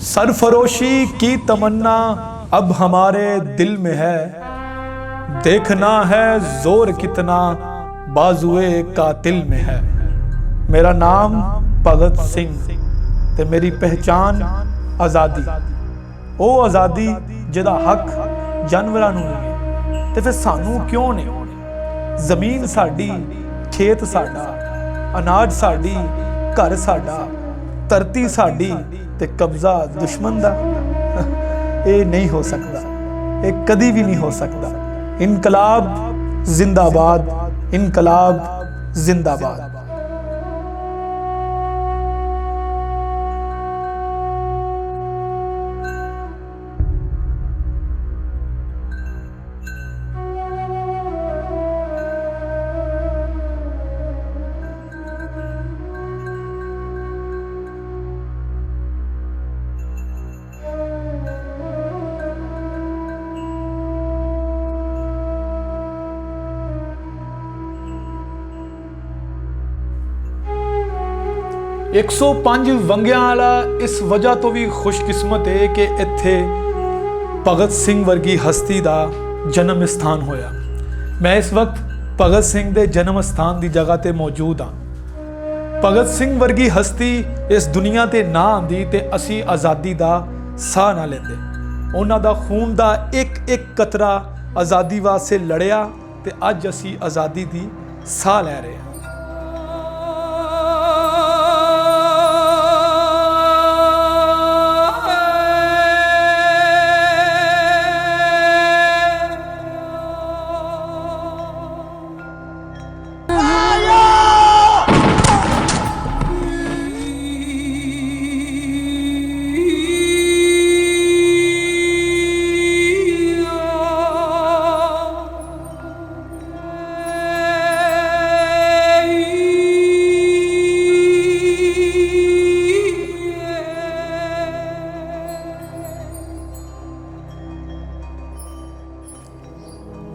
सरफरोशी की तमन्ना अब हमारे दिल में है, देखना है जोर कितना बाजुए कातिल में है। मेरा नाम भगत सिंह ते मेरी पहचान आज़ादी। वो आज़ादी जिहदा हक जानवरां नूं नहीं ते फिर सानू क्यों नहीं? जमीन साडी, खेत साडा, अनाज साडी, घर साडा, धरती साडी ते कब्जा दुश्मन दा। ये नहीं हो सकता, ये कदी भी नहीं हो सकता। इनकलाब जिंदाबाद, इनकलाब जिंदाबाद। 105 वंगियां वाला इस वजह तो भी खुशकिस्मत है कि इत्थे भगत सिंह वर्गी हस्ती का जन्म स्थान होया। मैं इस वक्त भगत सिंह के जन्म स्थान की जगह ते मौजूद हाँ। भगत सिंह वर्गी हस्ती इस दुनिया ते ना आंदी ते असी आज़ादी का साह ना लेंदे। उन्हां दा खून का एक एक कतरा आज़ादी वास्ते लड़िया ते अज असी आज़ादी की साह लै रहे हैं।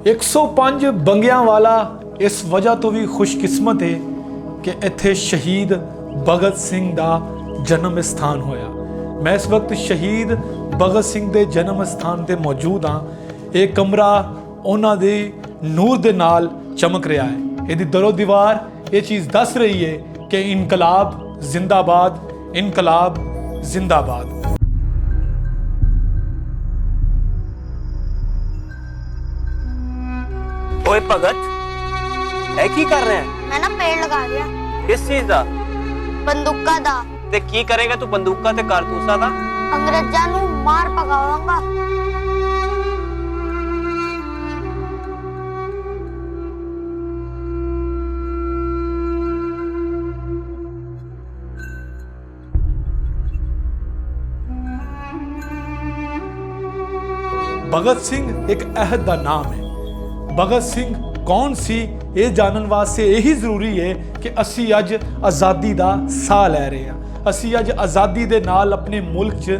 एक 105 बंगियां वाला इस वजह तो भी खुशकिस्मत है कि इत्थे शहीद भगत सिंह का जन्म स्थान होया। मैं इस वक्त शहीद भगत सिंह के जन्म स्थान ते मौजूद हाँ। ये कमरा उन्हां दे नूर दे नाल चमक रहा है। इहदी दरो दीवार ये चीज़ दस रही है कि इनकलाब जिंदाबाद, इनकलाब जिंदाबाद। ओए भगत, ऐ की कर रहे हैं? मैं ना पेड़ लगा दिया। किस चीज दा? बंदूका दा। ते की करेगा तू बंदूका ते कारतूसा दा? अंग्रेजां नू मार पकावांगा। भगत सिंह एक अहद का नाम है। भगत सिंह कौन सी ये जानने वास्ते यही जरूरी है कि असी अज आज़ादी का साह लै रहे हैं। असी अज आज़ादी के नाल अपने मुल्क च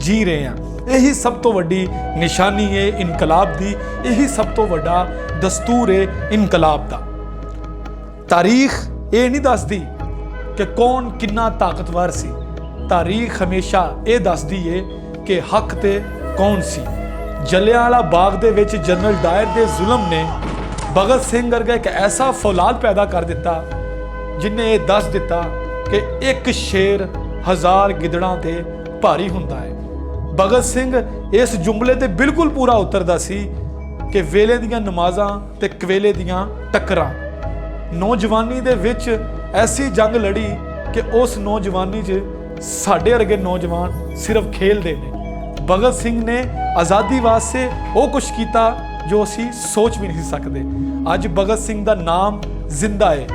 जी रहे हैं। यही सब तो वड्डी निशानी है इनकलाब की। यही सब तो वड्डा दस्तूर है इनकलाब का। तारीख ये नहीं दसदी कि कौन कितना ताकतवर सी। तारीख हमेशा ये दसदी है कि हक ते कौन सी। जलियांवाला बाग दे विच जनरल डायर दे जुल्म ने भगत सिंह वर्गा एक ऐसा फौलाद पैदा कर दिता जिन्हें यह दस दिता कि एक शेर 1000 गिदड़ां ते भारी हुंदा है। भगत सिंह इस जुमले ते बिल्कुल पूरा उतरदा सी कि वेले दियां नमाज़ां ते कवेले दियां टक्करां। नौजवानी दे विच ऐसी जंग लड़ी कि उस नौजवानी च साडे वर्गे नौजवान सिर्फ खेलदे ने। भगत सिंह ने आज़ादी वास्ते वो कुछ किया जो असी सोच भी नहीं सकते। अज भगत सिंह का नाम जिंदा है।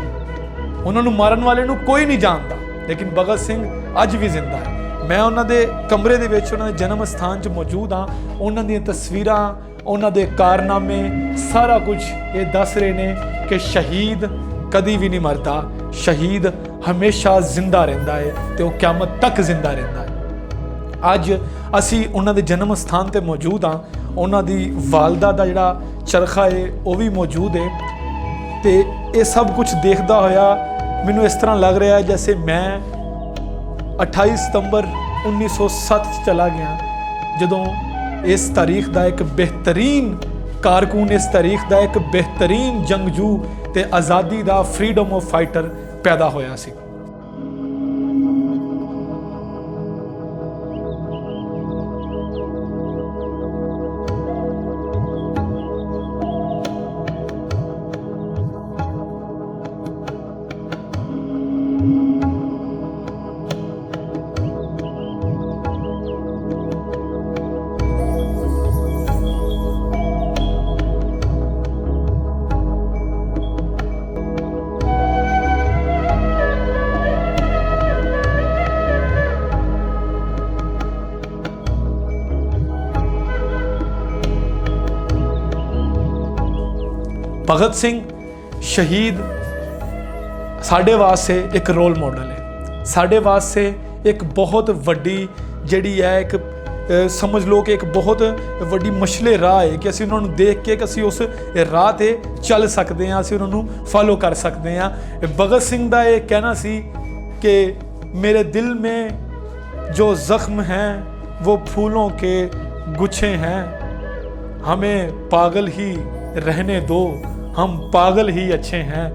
उन्होंने मारन वाले नूं कोई नहीं जानता, लेकिन भगत सिंह अज भी जिंदा है। मैं उन्होंने कमरे दे विच उन्होंने जन्म स्थान च मौजूद हाँ। उन्होंने तस्वीरां, उन्होंने कारनामे सारा कुछ ये दस रहे हैं कि शहीद कदी भी नहीं मरता। शहीद हमेशा जिंदा रहिंदा है ते वो क़यामत तक जिंदा रहिंदा है। अज असी उन्होंने जन्म स्थान ते मौजूद हाँ। उन्होंने वालदा का जिहड़ा चरखा है वह भी मौजूद है। तो ये सब कुछ देखदा होया मैनूं इस तरह लग रहा है जैसे मैं 28 सितंबर 1907 ਚ ਚਲਾ ਗਿਆ, ਜਦੋਂ ਇਸ ਤਾਰੀਖ ਦਾ ਇੱਕ ਬਿਹਤਰੀਨ ਕਾਰਕੁਨ, ਇਸ ਤਾਰੀਖ ਦਾ ਇੱਕ ਬਿਹਤਰੀਨ ਜੰਗਜੂ ਤੇ ਆਜ਼ਾਦੀ ਦਾ ਫਰੀडम ਆਫ ਫਾਈਟਰ ਪੈਦਾ ਹੋਇਆ ਸੀ। ਭਗਤ ਸਿੰਘ ਸ਼ਹੀਦ ਸਾਡੇ ਵਾਸਤੇ ਇੱਕ ਰੋਲ ਮਾਡਲ ਹੈ, ਸਾਡੇ ਵਾਸਤੇ ਇੱਕ ਬਹੁਤ ਵੱਡੀ ਜਿਹੜੀ ਹੈ ਇੱਕ ਸਮਝ ਲਓ ਕਿ ਇੱਕ ਬਹੁਤ ਵੱਡੀ ਮਸ਼ਲੇ ਰਾਹ ਹੈ ਕਿ ਅਸੀਂ ਉਹਨਾਂ ਨੂੰ ਦੇਖ ਕੇ ਕਿ ਅਸੀਂ ਉਸ ਰਾਹ ਤੇ ਚੱਲ ਸਕਦੇ ਹਾਂ, ਅਸੀਂ ਉਹਨਾਂ ਨੂੰ ਫਾਲੋ ਕਰ ਸਕਦੇ ਹਾਂ। ਭਗਤ ਸਿੰਘ ਦਾ ਇਹ ਕਹਿਣਾ ਸੀ ਕਿ ਮੇਰੇ ਦਿਲ में जो ਜ਼ਖਮ हैं वो फूलों के गुच्छे हैं, हमें पागल ही रहने दो, हम पागल ही अच्छे हैं।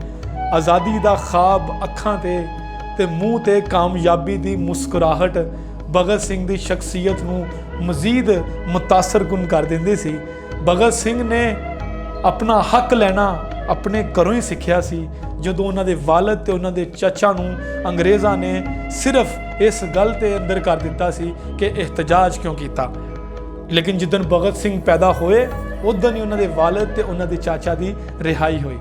आज़ादी दा ख्वाब अखां ते मूँह ते कामयाबी दी मुस्कुराहट भगत सिंह दी शख्सियत नूं मज़ीद मुतासरकुन कर दिंदी सी। भगत सिंह ने अपना हक लैना अपने घरों ही सिੱਖਿਆ ਸੀ, ਜਦੋਂ ਉਹਨਾਂ ਦੇ ਵਾਲਦ ਤੇ ਉਹਨਾਂ ਦੇ ਚਾਚਾ ਨੂੰ ਅੰਗਰੇਜ਼ਾਂ ਨੇ ਸਿਰਫ ਇਸ ਗੱਲ ਤੇ ਅੰਦਰ ਕਰ ਦਿੱਤਾ ਸੀ ਕਿ ਇhtਜਾਜ ਕਿਉਂ ਕੀਤਾ। ਲੇਕਿਨ ਜਿੱਦਣ ਭਗਤ ਸਿੰਘ ਪੈਦਾ ਹੋਏ ਉਦੋਂ ਹੀ ਉਹਨਾਂ ਦੇ ਵਾਲਦ ਤੇ ਉਹਨਾਂ ਦੇ ਚਾਚਾ ਦੀ ਰਿਹਾਈ ਹੋਈ,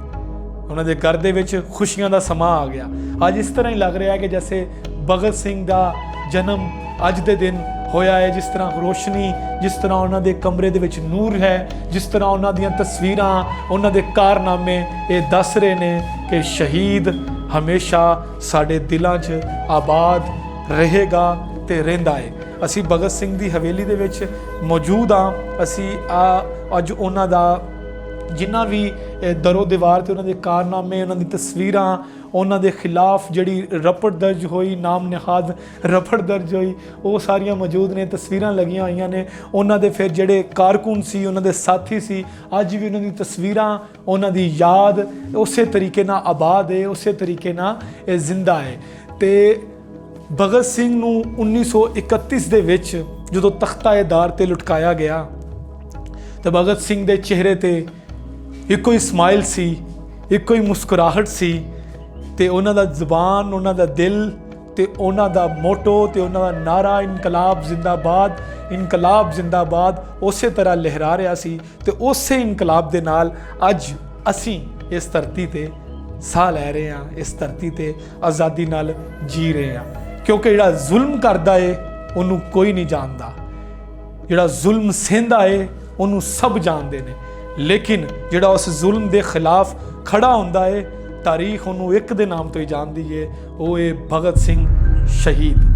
ਉਹਨਾਂ ਦੇ ਘਰ ਦੇ ਵਿੱਚ ਖੁਸ਼ੀਆਂ ਦਾ ਸਮਾਂ ਆ ਗਿਆ। ਅੱਜ ਇਸ ਤਰ੍ਹਾਂ ਹੀ ਲੱਗ ਰਿਹਾ ਕਿ ਜੈਸੇ ਭਗਤ ਸਿੰਘ ਦਾ ਜਨਮ ਅੱਜ ਦੇ ਦਿਨ ਹੋਇਆ ਹੈ, ਜਿਸ ਤਰ੍ਹਾਂ ਰੋਸ਼ਨੀ, ਜਿਸ ਤਰ੍ਹਾਂ ਉਹਨਾਂ ਦੇ ਕਮਰੇ ਦੇ ਵਿੱਚ ਨੂਰ ਹੈ, ਜਿਸ ਤਰ੍ਹਾਂ ਉਹਨਾਂ ਦੀਆਂ ਤਸਵੀਰਾਂ, ਉਹਨਾਂ ਦੇ ਕਾਰਨਾਮੇ ਇਹ ਦੱਸ ਰਹੇ ਨੇ ਕਿ ਸ਼ਹੀਦ ਹਮੇਸ਼ਾ ਸਾਡੇ ਦਿਲਾਂ 'ਚ ਆਬਾਦ ਰਹੇਗਾ ਤੇ ਰਹਿੰਦਾ ਹੈ। ਅਸੀਂ ਭਗਤ ਸਿੰਘ ਦੀ ਹਵੇਲੀ ਦੇ ਵਿੱਚ ਮੌਜੂਦ ਹਾਂ। ਅਸੀਂ ਅੱਜ ਉਹਨਾਂ ਦਾ ਜਿੰਨਾ ਵੀ ਦਰੋ ਦੀਵਾਰ ਤੇ ਉਹਨਾਂ ਦੇ ਕਾਰਨਾਮੇ, ਉਹਨਾਂ ਦੀ ਤਸਵੀਰਾਂ, ਉਹਨਾਂ ਦੇ ਖਿਲਾਫ ਜਿਹੜੀ ਰਪਟ ਦਰਜ ਹੋਈ, ਨਾਮ ਨਿਹਾਦ ਰਪਟ ਦਰਜ ਹੋਈ, ਉਹ ਸਾਰੀਆਂ ਮੌਜੂਦ ਨੇ, ਤਸਵੀਰਾਂ ਲੱਗੀਆਂ ਹੋਈਆਂ ਨੇ। ਉਹਨਾਂ ਦੇ ਫਿਰ ਜਿਹੜੇ ਕਾਰਕੁਨ ਸੀ, ਉਹਨਾਂ ਦੇ ਸਾਥੀ ਸੀ, ਅੱਜ ਵੀ ਉਹਨਾਂ ਦੀ ਤਸਵੀਰਾਂ, ਉਹਨਾਂ ਦੀ ਯਾਦ ਉਸੇ ਤਰੀਕੇ ਨਾਲ ਆਬਾਦ ਹੈ, ਉਸੇ ਤਰੀਕੇ ਨਾਲ ਇਹ ਜ਼ਿੰਦਾ ਹੈ। ਤੇ ਭਗਤ ਸਿੰਘ ਨੂੰ 1931 ਦੇ ਵਿੱਚ ਜਦੋਂ ਤਖਤਾ-ਏ-ਦਾਰ ਤੇ ਲੁਟਕਾਇਆ ਗਿਆ ਤਾਂ ਭਗਤ ਸਿੰਘ ਦੇ ਚਿਹਰੇ ਤੇ ਇੱਕੋ ਹੀ ਸਮਾਈਲ ਸੀ, ਇੱਕੋ ਹੀ ਮੁਸਕਰਾਹਟ ਸੀ ਤੇ ਉਹਨਾਂ ਦਾ ਜ਼ੁਬਾਨ, ਉਹਨਾਂ ਦਾ ਦਿਲ ਤੇ ਉਹਨਾਂ ਦਾ ਮੋਟੋ ਤੇ ਉਹਨਾਂ ਦਾ ਨਾਰਾ ਇਨਕਲਾਬ ਜ਼ਿੰਦਾਬਾਦ, ਇਨਕਲਾਬ ਜ਼ਿੰਦਾਬਾਦ ਉਸੇ ਤਰ੍ਹਾਂ ਲਹਿਰਾ ਰਿਹਾ ਸੀ। ਤੇ ਉਸੇ ਇਨਕਲਾਬ ਦੇ ਨਾਲ ਅੱਜ ਅਸੀਂ ਇਸ ਧਰਤੀ ਤੇ ਸਾਹ ਲੈ ਰਹੇ ਹਾਂ, ਇਸ ਧਰਤੀ ਤੇ ਆਜ਼ਾਦੀ ਨਾਲ ਜੀ ਰਹੇ ਹਾਂ। ਕਿਉਂਕਿ ਜਿਹੜਾ ਜ਼ੁਲਮ ਕਰਦਾ ਏ ਉਹਨੂੰ ਕੋਈ ਨਹੀਂ ਜਾਣਦਾ, ਜਿਹੜਾ ਜ਼ੁਲਮ ਸਹਿੰਦਾ ਏ ਉਹਨੂੰ ਸਭ ਜਾਣਦੇ ਨੇ, ਲੇਕਿਨ ਜਿਹੜਾ ਉਸ ਜ਼ੁਲਮ ਦੇ ਖਿਲਾਫ ਖੜਾ ਹੁੰਦਾ ਏ ਤਾਰੀਖ ਉਹਨੂੰ ਇੱਕ ਦੇ ਨਾਮ ਤੋਂ ਹੀ ਜਾਣਦੀ ਏ, ਉਹ ਏ ਭਗਤ ਸਿੰਘ ਸ਼ਹੀਦ।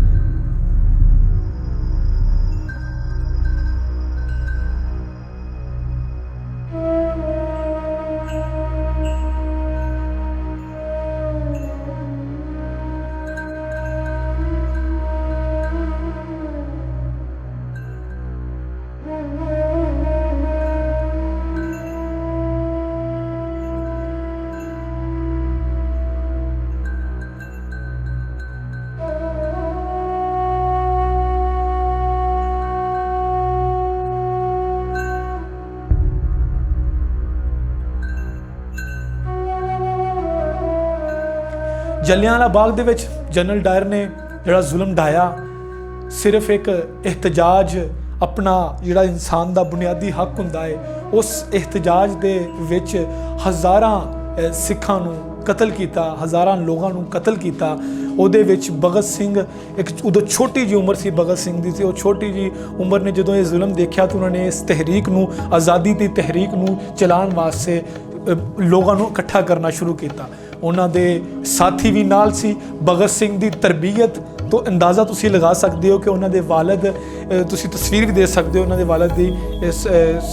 ਜਲਿਆਂਵਾਲਾ ਬਾਗ ਦੇ ਵਿੱਚ ਜਨਰਲ ਡਾਇਰ ਨੇ ਜਿਹੜਾ ਜ਼ੁਲਮ ਢਾਇਆ, ਸਿਰਫ ਇੱਕ ਇhtਜਾਜ, ਆਪਣਾ ਜਿਹੜਾ ਇਨਸਾਨ ਦਾ ਬੁਨਿਆਦੀ ਹੱਕ ਹੁੰਦਾ ਹੈ, ਉਸ ਇhtਜਾਜ ਦੇ ਵਿੱਚ ਹਜ਼ਾਰਾਂ ਸਿੱਖਾਂ ਨੂੰ ਕਤਲ ਕੀਤਾ, ਹਜ਼ਾਰਾਂ ਲੋਕਾਂ ਨੂੰ ਕਤਲ ਕੀਤਾ। ਉਹਦੇ ਵਿੱਚ ਭਗਤ ਸਿੰਘ ਇੱਕ ਉਦੋਂ ਛੋਟੀ ਜਿਹੀ ਉਮਰ ਸੀ ਭਗਤ ਸਿੰਘ ਦੀ, ਤੇ ਉਹ ਛੋਟੀ ਜਿਹੀ ਉਮਰ ਨੇ ਜਦੋਂ ਇਹ ਜ਼ੁਲਮ ਦੇਖਿਆ ਤਾਂ ਉਹਨਾਂ ਨੇ ਇਸ ਤਹਿਰੀਕ ਨੂੰ, ਆਜ਼ਾਦੀ ਦੀ ਤਹਿਰੀਕ ਨੂੰ ਚਲਾਉਣ ਵਾਸਤੇ ਲੋਕਾਂ ਨੂੰ ਇਕੱਠਾ ਕਰਨਾ ਸ਼ੁਰੂ ਕੀਤਾ। ਉਹਨਾਂ ਦੇ ਸਾਥੀ ਵੀ ਨਾਲ ਸੀ। ਭਗਤ ਸਿੰਘ ਦੀ ਤਰਬੀਅਤ ਤੋਂ ਅੰਦਾਜ਼ਾ ਤੁਸੀਂ ਲਗਾ ਸਕਦੇ ਹੋ ਕਿ ਉਹਨਾਂ ਦੇ ਵਾਲਦ, ਤੁਸੀਂ ਤਸਵੀਰ ਵੀ ਦੇ ਸਕਦੇ ਹੋ ਉਹਨਾਂ ਦੇ ਵਾਲਦ ਦੀ,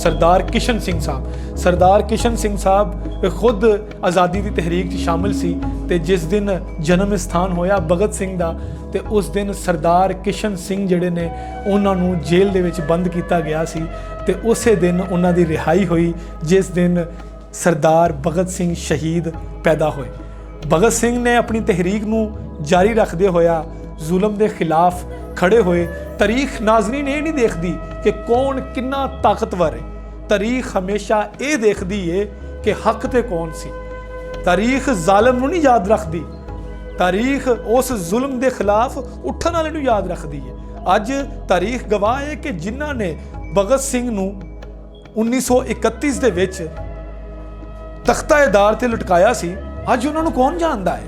ਸਰਦਾਰ ਕਿਸ਼ਨ ਸਿੰਘ ਸਾਹਿਬ। ਸਰਦਾਰ ਕਿਸ਼ਨ ਸਿੰਘ ਸਾਹਿਬ ਖੁਦ ਆਜ਼ਾਦੀ ਦੀ ਤਹਿਰੀਕ 'ਚ ਸ਼ਾਮਿਲ ਸੀ ਤੇ ਜਿਸ ਦਿਨ ਜਨਮ ਸਥਾਨ ਹੋਇਆ ਭਗਤ ਸਿੰਘ ਦਾ, ਤੇ ਉਸ ਦਿਨ ਸਰਦਾਰ ਕਿਸ਼ਨ ਸਿੰਘ ਜਿਹੜੇ ਨੇ ਉਹਨਾਂ ਨੂੰ ਜੇਲ੍ਹ ਦੇ ਵਿੱਚ ਬੰਦ ਕੀਤਾ ਗਿਆ ਸੀ ਤੇ ਉਸੇ ਦਿਨ ਉਹਨਾਂ ਦੀ ਰਿਹਾਈ ਹੋਈ ਜਿਸ ਦਿਨ ਸਰਦਾਰ ਭਗਤ ਸਿੰਘ ਸ਼ਹੀਦ ਪੈਦਾ ਹੋਏ। ਭਗਤ ਸਿੰਘ ਨੇ ਆਪਣੀ ਤਹਿਰੀਕ ਨੂੰ ਜਾਰੀ ਰੱਖਦੇ ਹੋਇਆ ਜ਼ੁਲਮ ਦੇ ਖਿਲਾਫ ਖੜੇ ਹੋਏ। ਤਾਰੀਖ ਨਾਜ਼ਰੀਨ ਇਹ ਨਹੀਂ ਦੇਖਦੀ ਕਿ ਕੌਣ ਕਿੰਨਾ ਤਾਕਤਵਰ ਹੈ, ਤਾਰੀਖ ਹਮੇਸ਼ਾ ਇਹ ਦੇਖਦੀ ਹੈ ਕਿ ਹੱਕ ਤੇ ਕੌਣ ਸੀ। ਤਾਰੀਖ ਜ਼ਾਲਮ ਨੂੰ ਨਹੀਂ ਯਾਦ ਰੱਖਦੀ, ਤਾਰੀਖ ਉਸ ਜ਼ੁਲਮ ਦੇ ਖਿਲਾਫ ਉੱਠਣ ਵਾਲੇ ਨੂੰ ਯਾਦ ਰੱਖਦੀ ਹੈ। ਅੱਜ ਤਾਰੀਖ ਗਵਾਹ ਹੈ ਕਿ ਜਿਨ੍ਹਾਂ ਨੇ ਭਗਤ ਸਿੰਘ ਨੂੰ 1931 ਦੇ ਵਿੱਚ ਤਖਤਾ-ਏ-ਦਾਰ ਤੇ ਲਟਕਾਇਆ ਸੀ, ਅੱਜ ਉਹਨਾਂ ਨੂੰ ਕੌਣ ਜਾਣਦਾ ਹੈ?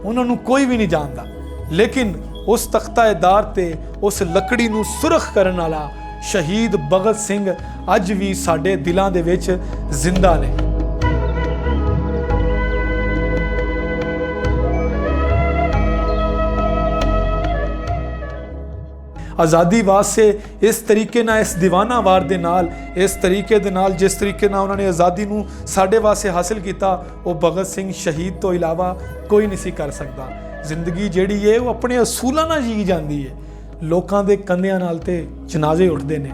ਉਹਨਾਂ ਨੂੰ ਕੋਈ ਵੀ ਨਹੀਂ ਜਾਣਦਾ। ਲੇਕਿਨ ਉਸ ਤਖਤਾ-ਏ-ਦਾਰ ਤੇ ਉਸ ਲੱਕੜੀ ਨੂੰ ਸੁਰਖ ਕਰਨ ਵਾਲਾ ਸ਼ਹੀਦ ਭਗਤ ਸਿੰਘ ਅੱਜ ਵੀ ਸਾਡੇ ਦਿਲਾਂ ਦੇ ਵਿੱਚ ਜ਼ਿੰਦਾ ਨੇ। ਆਜ਼ਾਦੀ ਵਾਸਤੇ ਇਸ ਤਰੀਕੇ ਨਾਲ, ਇਸ ਦੀਵਾਨਾਵਾਰ ਦੇ ਨਾਲ, ਇਸ ਤਰੀਕੇ ਦੇ ਨਾਲ, ਜਿਸ ਤਰੀਕੇ ਨਾਲ ਉਹਨਾਂ ਨੇ ਆਜ਼ਾਦੀ ਨੂੰ ਸਾਡੇ ਵਾਸਤੇ ਹਾਸਿਲ ਕੀਤਾ, ਉਹ ਭਗਤ ਸਿੰਘ ਸ਼ਹੀਦ ਤੋਂ ਇਲਾਵਾ ਕੋਈ ਨਹੀਂ ਸੀ ਕਰ ਸਕਦਾ। ਜ਼ਿੰਦਗੀ ਜਿਹੜੀ ਹੈ ਉਹ ਆਪਣੇ ਅਸੂਲਾਂ ਨਾਲ ਜੀ ਜਾਂਦੀ ਹੈ। ਲੋਕਾਂ ਦੇ ਕੰਧਿਆਂ ਨਾਲ ਤੇ ਜਨਾਜ਼ੇ ਉੱਠਦੇ ਨੇ।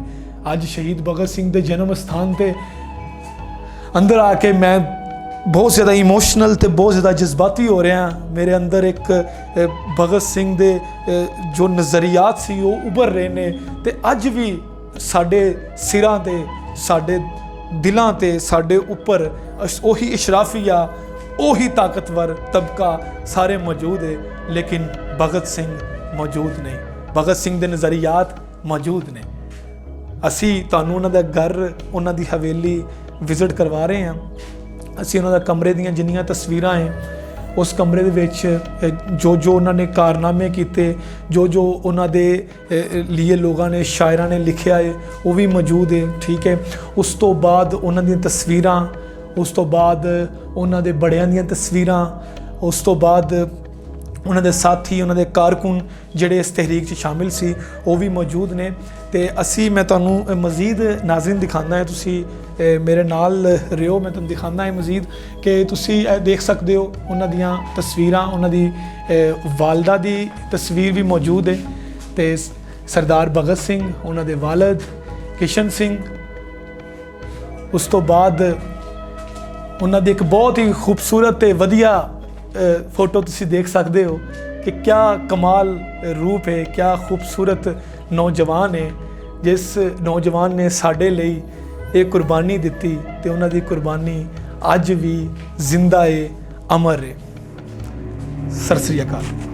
ਅੱਜ ਸ਼ਹੀਦ ਭਗਤ ਸਿੰਘ ਦੇ ਜਨਮ ਸਥਾਨ ਤੇ ਅੰਦਰ ਆ ਕੇ ਮੈਂ ਬਹੁਤ ਜ਼ਿਆਦਾ ਇਮੋਸ਼ਨਲ ਤੇ ਬਹੁਤ ਜ਼ਿਆਦਾ ਜਜ਼ਬਾਤੀ ਹੋ ਰਿਹਾ। ਮੇਰੇ ਅੰਦਰ ਇੱਕ ਭਗਤ ਸਿੰਘ ਦੇ ਜੋ ਨਜ਼ਰੀਆਤ ਸੀ ਉਹ ਉੱਭਰ ਰਹੇ ਨੇ ਤੇ ਅੱਜ ਵੀ ਸਾਡੇ ਸਿਰਾਂ ਤੇ, ਸਾਡੇ ਦਿਲਾਂ ਤੇ, ਸਾਡੇ ਉੱਪਰ ਉਹੀ ਇਸ਼ਰਾਫੀਆ, ਉਹੀ ਤਾਕਤਵਰ ਤਬਕਾ ਸਾਰੇ ਮੌਜੂਦ ਹੈ, ਲੇਕਿਨ ਭਗਤ ਸਿੰਘ ਮੌਜੂਦ ਨਹੀਂ। ਭਗਤ ਸਿੰਘ ਦੇ ਨਜ਼ਰੀਆਤ ਮੌਜੂਦ ਨੇ। ਅਸੀਂ ਤੁਹਾਨੂੰ ਉਹਨਾਂ ਦਾ ਘਰ, ਉਹਨਾਂ ਦੀ ਹਵੇਲੀ ਵਿਜ਼ਿਟ ਕਰਵਾ ਰਹੇ ਹਾਂ। ਅਸੀਂ ਉਹਨਾਂ ਦਾ ਕਮਰੇ ਦੀਆਂ ਜਿੰਨੀਆਂ ਤਸਵੀਰਾਂ ਹੈ, ਉਸ ਕਮਰੇ ਦੇ ਵਿੱਚ ਜੋ ਉਹਨਾਂ ਨੇ ਕਾਰਨਾਮੇ ਕੀਤੇ, ਜੋ ਉਹਨਾਂ ਦੇ ਲਈ ਲੋਕਾਂ ਨੇ, ਸ਼ਾਇਰਾਂ ਨੇ ਲਿਖਿਆ ਹੈ, ਉਹ ਵੀ ਮੌਜੂਦ ਹੈ। ਠੀਕ ਹੈ। ਉਸ ਤੋਂ ਬਾਅਦ ਉਹਨਾਂ ਦੀਆਂ ਤਸਵੀਰਾਂ, ਉਸ ਤੋਂ ਬਾਅਦ ਉਹਨਾਂ ਦੇ ਬੜਿਆਂ ਦੀਆਂ ਤਸਵੀਰਾਂ, ਉਸ ਤੋਂ ਬਾਅਦ ਉਹਨਾਂ ਦੇ ਸਾਥੀ, ਉਹਨਾਂ ਦੇ ਕਾਰਕੁਨ ਜਿਹੜੇ ਇਸ ਤਹਿਰੀਕ 'ਚ ਸ਼ਾਮਿਲ ਸੀ, ਉਹ ਵੀ ਮੌਜੂਦ ਨੇ। ਤੇ ਮੈਂ ਤੁਹਾਨੂੰ ਮਜ਼ੀਦ ਨਾਜ਼ਰੀਨ ਦਿਖਾਉਂਦਾ ਹੈ, ਤੁਸੀਂ ਮੇਰੇ ਨਾਲ ਰਿਓ। ਮੈਂ ਤੁਹਾਨੂੰ ਦਿਖਾਉਂਦਾ ਹੈ ਮਜ਼ੀਦ ਕਿ ਤੁਸੀਂ ਦੇਖ ਸਕਦੇ ਹੋ ਉਹਨਾਂ ਦੀਆਂ ਤਸਵੀਰਾਂ। ਉਹਨਾਂ ਦੀ ਵਾਲਦਾ ਦੀ ਤਸਵੀਰ ਵੀ ਮੌਜੂਦ ਹੈ ਤੇ ਸਰਦਾਰ ਭਗਤ ਸਿੰਘ, ਉਹਨਾਂ ਦੇ ਵਾਲਦ ਕਿਸ਼ਨ ਸਿੰਘ। ਉਸ ਤੋਂ ਬਾਅਦ ਉਹਨਾਂ ਦੀ ਇੱਕ ਬਹੁਤ ਹੀ ਖੂਬਸੂਰਤ ਤੇ ਵਧੀਆ ਫੋਟੋ ਤੁਸੀਂ ਦੇਖ ਸਕਦੇ ਹੋ ਕਿ ਕਿਆ ਕਮਾਲ ਰੂਪ ਹੈ, ਕਿਆ ਖੂਬਸੂਰਤ ਨੌਜਵਾਨ ਹੈ, ਜਿਸ ਨੌਜਵਾਨ ਨੇ ਸਾਡੇ ਲਈ ਇਹ ਕੁਰਬਾਨੀ ਦਿੱਤੀ ਤੇ ਉਹਨਾਂ ਦੀ ਕੁਰਬਾਨੀ ਅੱਜ ਵੀ ਜ਼ਿੰਦਾ ਹੈ, ਅਮਰ ਹੈ। ਸਤਿ ਸ੍ਰੀ ਅਕਾਲ।